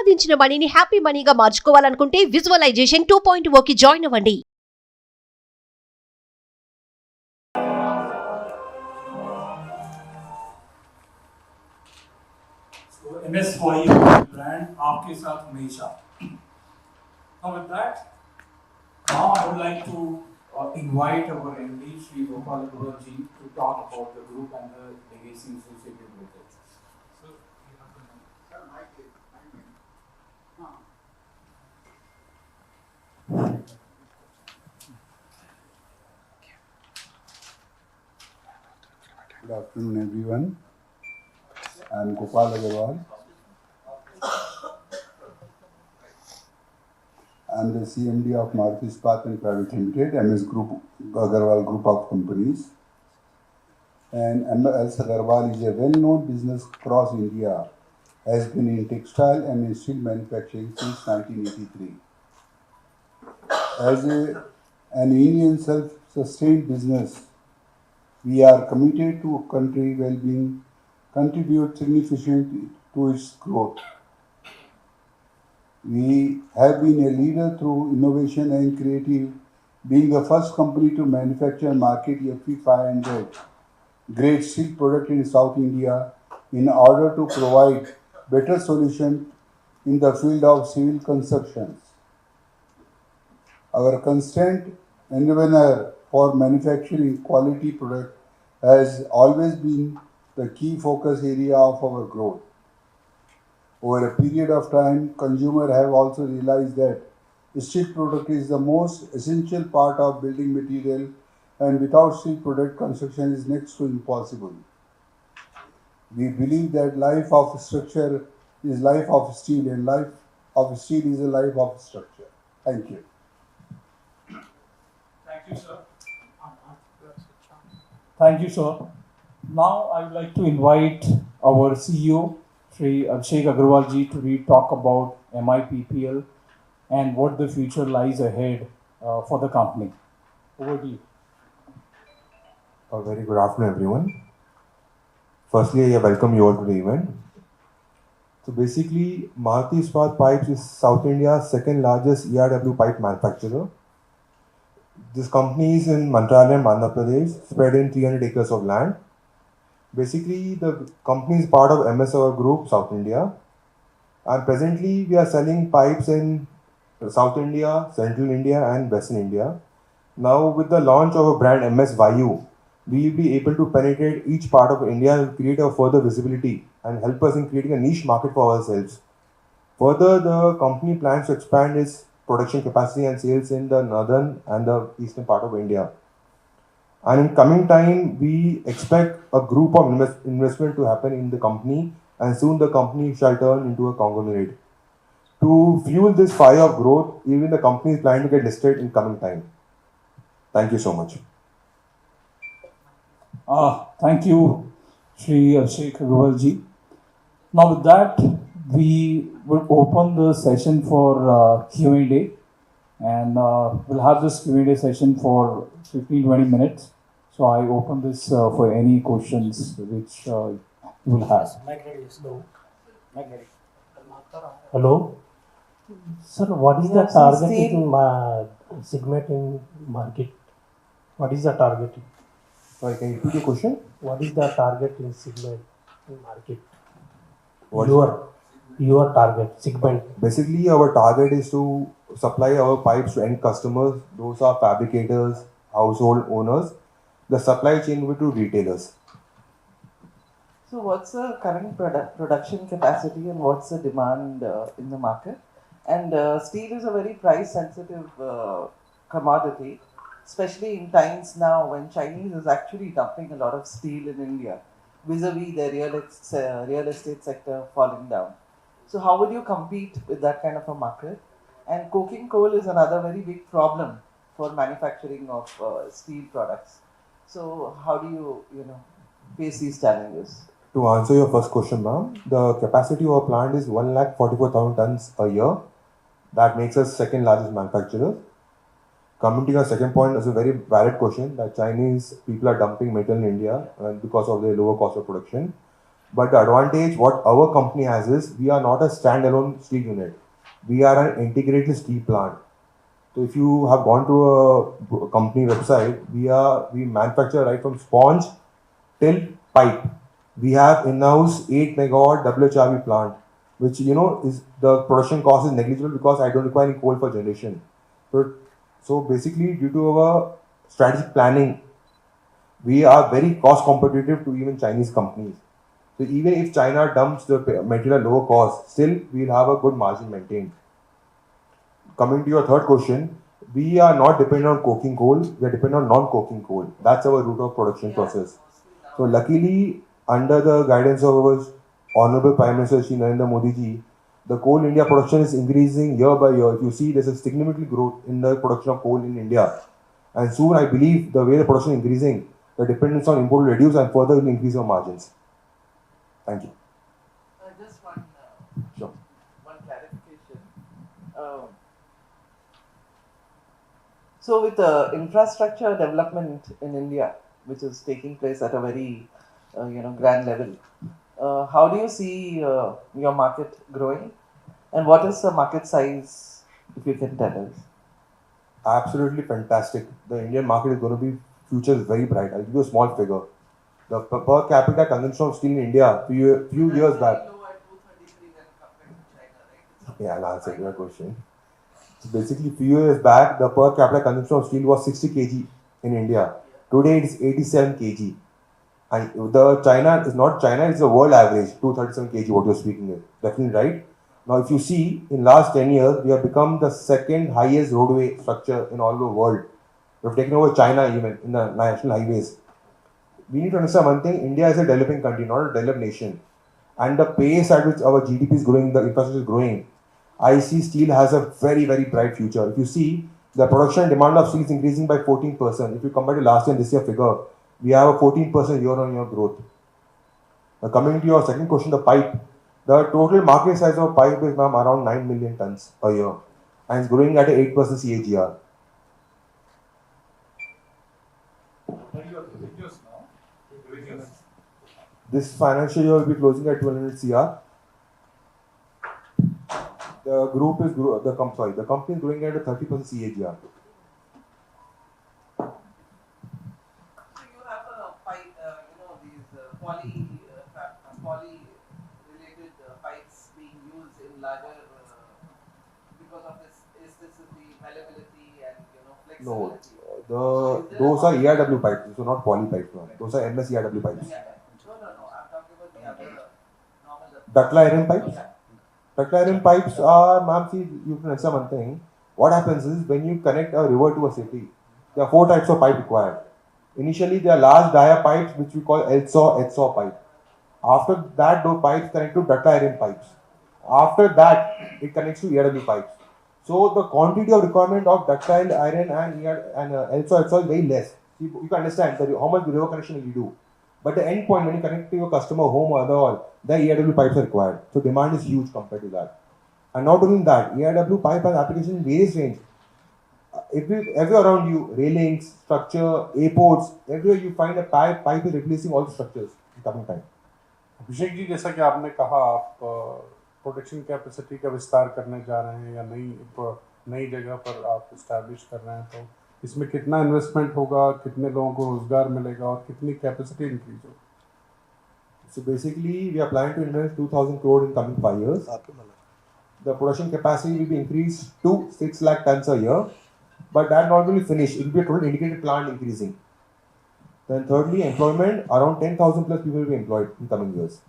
సంపాదించిన మనీని హ్యాపీ మనీగా మార్చుకోవాలనుకుంటే విజువలైజేషన్ 2.0 కి జాయిన్ అవ్వండి. MS VAYU brand आपके साथ हमेशा. Now with that, now I would like to invite our MD Shri Gopal Ji to talk about the group and the legacy associated with it. So you have the mic. Sir, mic. Good afternoon, everyone. I am Gopal Agarwal. I am the CMD of Maruti Ispat and Private Limited, MS Group, Agarwal Group of Companies. And MS Agarwal is a well-known business across India, has been in textile and in steel manufacturing since 1983. As an Indian self-sustained business, we are committed to country well-being, contribute significantly to its growth. We have been a leader through innovation and creative, being the first company to manufacture and market FE500 grade steel product in South India in order to provide better solution in the field of civil constructions. Our constant endeavor for manufacturing quality product has always been the key focus area of our growth. Over a period of time, consumers have also realized that steel product is the most essential part of building material, and without steel product, construction is next to impossible. We believe that life of structure is life of steel, and life of steel is a life of structure. Thank you. Thank you, sir. Thank you, sir. Now I would like to invite our CEO, Shri Abhishek Agrawal ji, to talk about MIPPL and what the future lies ahead for the company. Over to you. A very good afternoon, everyone. Firstly, I welcome you all to the event. So basically, Maruti Ispat Pipes is South India's second largest ERW pipe manufacturer. This company is in Mantralayam, Andhra Pradesh, spread in 300 acres of land. Basically, the company is part of MSR Group, South India. And presently, we are selling pipes in South India, Central India, and Western India. Now, with the launch of a brand MS VAYU, we will be able to penetrate each part of India and create a further visibility and help us in creating a niche market for ourselves. Further, the company plans to expand its production capacity and sales in the northern and the eastern part of India. And in coming time, we expect a group of investment to happen in the company, and soon the company shall turn into a conglomerate. To fuel this fire of growth, even the company is planning to get listed in coming time. Thank you so much. Thank you, Shri Abhishek Agrawal ji. Now with that, we will open the session for Q&A, and we'll have this Q&A session for 15-20 minutes. So I open this for any questions which you will have. Hello. Sir, what is the target in segment in market? What is the target? Sorry, can you repeat your question? What is the target in segment in market? What? Your target segment. Basically, our target is to supply our pipes to end customers. Those are fabricators, household owners. The supply chain will to retailers. So what's the current production capacity and what's the demand in the market? And steel is a very price sensitive commodity, especially in times now when Chinese is actually dumping a lot of steel in India vis-a-vis the real estate sector falling down. So how will you compete with that kind of a market? And coking coal is another very big problem for manufacturing of steel products. So how do you face these challenges? To answer your first question, ma'am, the capacity of our plant is 144,000 tons a year. That makes us second largest manufacturer. Coming to your second point, is a very valid question that Chinese people are dumping metal in India because of their lower cost of production. But the advantage what our company has is we are not a standalone steel unit. We are an integrated steel plant. So if you have gone to a company website, we manufacture right from sponge till pipe. We have in-house 8 megawatt WHRV plant, which is the production cost is negligible because I don't require any coal for generation. So basically, due to our strategic planning, we are very cost competitive to even Chinese companies. So even if China dumps the material at lower cost, still we'll have a good margin maintained. Coming to your third question, we are not dependent on coking coal, we are dependent on non-coking coal. That's our route of production process. So luckily, under the guidance of our Honorable Prime Minister Shri Narendra Modi ji, the coal India production is increasing year by year. If you see, there's a significant growth in the production of coal in India. And soon I believe the way the production is increasing, the dependence on import will reduce and further will increase our margins. Thank you. Just Sure. one clarification. So with the infrastructure development in India, which is taking place at a very grand level, how do you see your market growing, and what is the market size, if you can tell us? Absolutely fantastic. The Indian market is going to be future is very bright. I'll give you a small figure. The per capita consumption of steel in India few years back. Low at 233 when compared to China, right? Yeah, I'll answer your question. So basically, few years back, the per capita consumption of steel was 60 kg in India. Today, it is 87 kg. And the China is not China; it's the world average, 237 kg. What you're speaking is definitely right. Now, if you see, in last 10 years, we have become the second highest roadway structure in all the world. We have taken over China even in the national highways. We need to understand one thing: India is a developing country, not a developed nation. And the pace at which our GDP is growing, the infrastructure is growing, I see steel has a very, very bright future. If you see, the production and demand of steel is increasing by 14%. If you compare to last year and this year figure, we have a 14% year-on-year growth. Now coming to your second question, the pipe. The total market size of pipe is now around 9 million tons a year and it's growing at an 8% CAGR. This financial year will be closing at 200 CR. The company is growing at a 30% CAGR. So you have a pipe, these poly-related pipes being used in larger because of this elasticity, malleability, and No, flexibility. those are ERW pipes, so not poly pipes. No. Those are MS ERW pipes. No. I'm talking about the other normal. Ductile iron pipes. Ductile iron pipes are, ma'am, see, you can understand one thing. What happens is when you connect a river to a city, there are 4 types of pipe required. Initially, there are large dia pipes which we call LSAW pipe. After that, those pipes connect to ductile iron pipes. After that, it connects to ERW pipes. So the quantity of requirement of ductile iron and LSAW is very less. You can understand that how much river connection will you do. But the end point, when you connect to your customer home or other, the ERW pipes are required. So demand is huge compared to that. And not only that, ERW pipe has application in various range. Everywhere around you, railings, structure, airports, everywhere you find a pipe is replacing all the structures in coming time. Abhishek ji, जैसा कि आपने कहा, आप production capacity का विस्तार करने जा रहे हैं या नई जगह पर आप इस्टेब्लिश कर रहे हैं, तो इसमें कितना इन्वेस्टमेंट होगा, कितने लोगों को रोजगार मिलेगा और कितनी कैपेसिटी इंक्रीज होगी? So basically, we are planning to invest 2,000 crore in coming 5 years. The production capacity will be increased to 6 lakh tons a year, but that not will finish. It will be a total integrated plant increasing. Then thirdly, employment, around 10,000 plus people will be employed in coming years.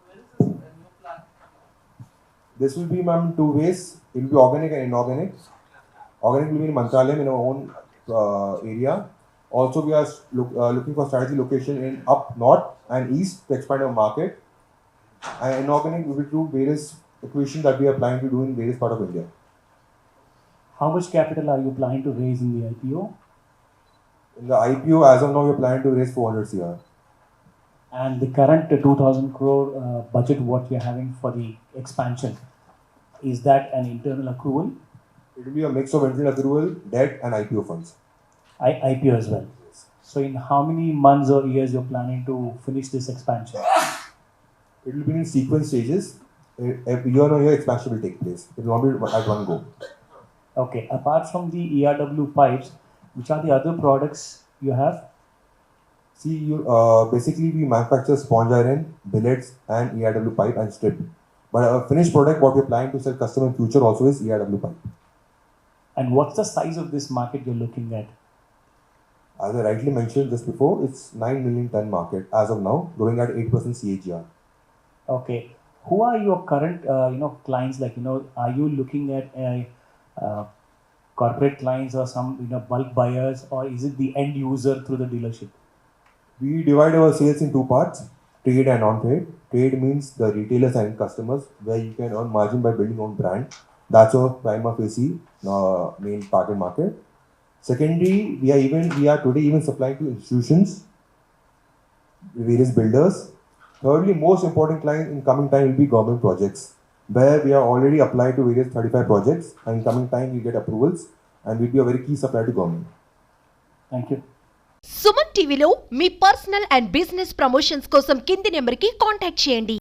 Where is this new plant? This will be, ma'am, 2 ways. It will be organic and inorganic. Organic will be in Mantralayam in our own area. Also, we are looking for strategic location in up north and east to expand our market. And inorganic, we will do various acquisitions that we are planning to do in various parts of India. How much capital are you planning to raise in the IPO? In the IPO, as of now, we are planning to raise 400 CR. And the current 2,000 crore budget, what you're having for the expansion, is that an internal accrual? It will be a mix of internal accrual, debt, and IPO funds. IPO as well. So in how many months or years you're planning to finish this expansion? It will be in sequence stages. Year on year expansion will take place. It will not be at one go. Okay, apart from the ERW pipes, which are the other products you have? See, basically we manufacture sponge iron, billets, and ERW pipe and strip. But a finished product, what we're planning to sell customer in future also is ERW pipe. And what's the size of this market you're looking at? As I rightly mentioned just before, it's 9 million ton market as of now, growing at 8% CAGR. Okay, who are your current clients? Like, are you looking at corporate clients or some bulk buyers, or is it the end user through the dealership? We divide our sales in two parts, trade and non-trade. Trade means the retailers and customers, where you can earn margin by building your own brand. That's our prima facie main target market. Secondly, we are today even supplying to institutions, various builders. Thirdly, most important client in coming time will be government projects, where we are already applied to various 35 projects, and in coming time we get approvals, and we'll be a very key supplier to government. Thank you. Suman టీవీలో మీ personal and business promotions కోసం కింది నెంబర్కి contact చేయండి.